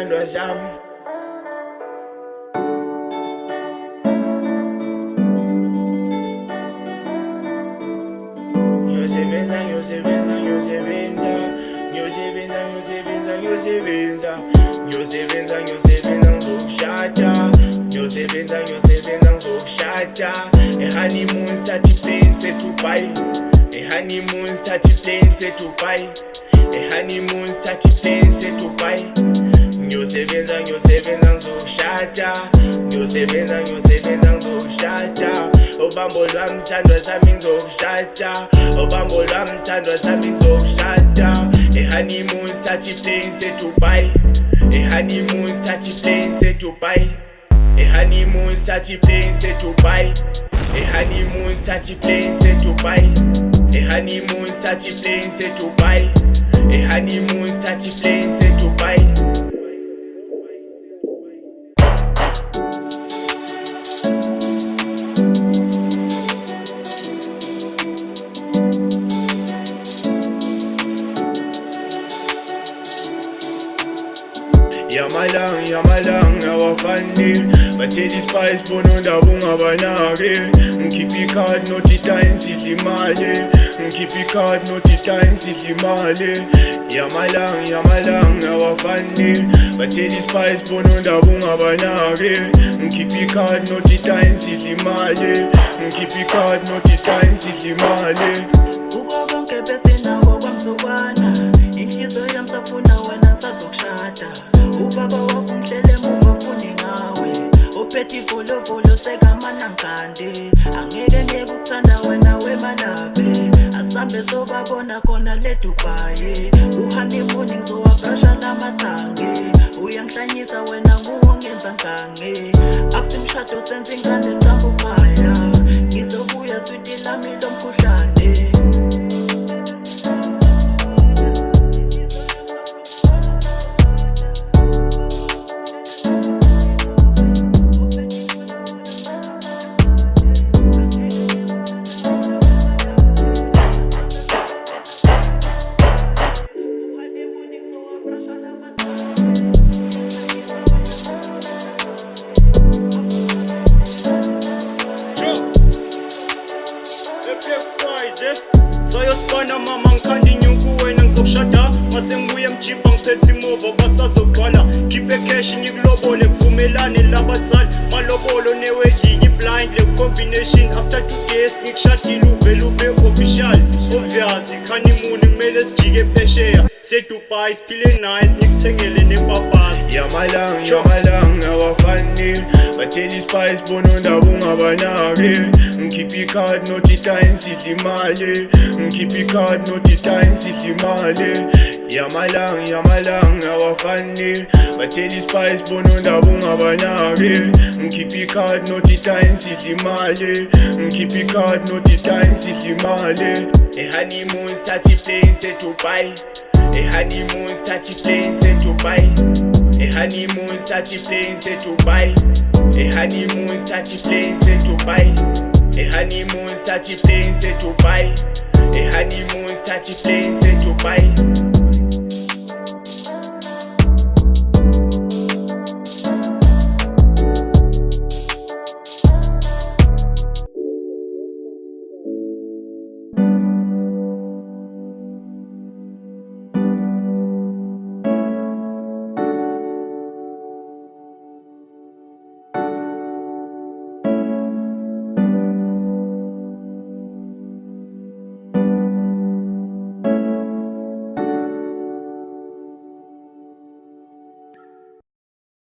sithandwa sami. Ngiyosebenza, ngiyosebenza, ngiyosebenza, ngiyosebenza, ngiyosebenza, ngiyosebenza, ngiyosebenza, ngiyosebenza, ngizokushada, ngiyosebenza, ngiyosebenza, ngizokushada. E-honeymoon sathi plane sethu bye, e-honeymoon sathi plane sethu bye, e-honeymoon sathi plane sethu bye. Ngiyosebenza, ngiyosebenza, ngizokushada, ngiyosebenza, ngiyosebenza, ngizokushada. Ubambo lwami sithandwa sami ngizokushada, ubambo lwami sithandwa sami ngizokushada. E-honeymoon sathi plane sethu bye, e-honeymoon sathi plane sethu bye, e-honeymoon sathi plane sethu bye, e-honeymoon sathi plane sethu bye, e-honeymoon sathi plane sethu bye, e-honeymoon sathi plane sethu bye. Yamalang, awafani bathela ispice bona undaba ungabanaki. Ngikhipha ikhadi nothi time sidla imali, ngikhipha ikhadi nothi time sidla imali. Yamalang, awafani bathela ispice bona undaba ungabanaki. Ngikhipha ikhadi nothi time sidla imali, ngikhipha ikhadi nothi time sidla imali. Kuko konke bese nawo kwamzukwana, inhliziyo yami safuna wena sazokushada. Ubaba wakho umhlele emuva funi ngawe, uphethe ivolovolo sekamanangande. Angeke ngiyekuthanda wena wemalave, asambe sobabona khona le Dubai. Uhoneymoon ngizowabrasha lamathange, uyangihlanyisa wena nguwo ngenza ngange. After umshado senza ingane thambo khaya, ngizobuya switi lami lomkhuhlane. Sayosibana mama ngikhanda inyuku wena ngizokushada, mase ngibuye mjipha ngiphethe imova basazogcwala. Khiphe cash ngikulobole kuvumelane labazali, malobolo newedding blind le combination. After 2 days ngikushadile uvele ube official. Obvious honeymoon kumele sijike phesheya se-Dubai siphile nice ngikuthengele nepapasi. Yamalang, awafani bathela ispice bona undaba ungabanaki. Ngikhipha ikhadi nothi time sidla imali, ngikhipha ikhadi nothi time sidla imali. Yamalang, awafani bathela ispice bona undaba ungabanaki. Ngikhipha ikhadi nothi time sidla imali, ngikhipha ikhadi nothi time sidla imali. E-honeymoon sathi plane sethu bye, e-honeymoon sathi plane sethu bye, e-honeymoon sathi plane sethu bye, e-honeymoon sathi plane sethu bye, e-honeymoon sathi plane sethu bye, e-honeymoon sathi plane sethu bye.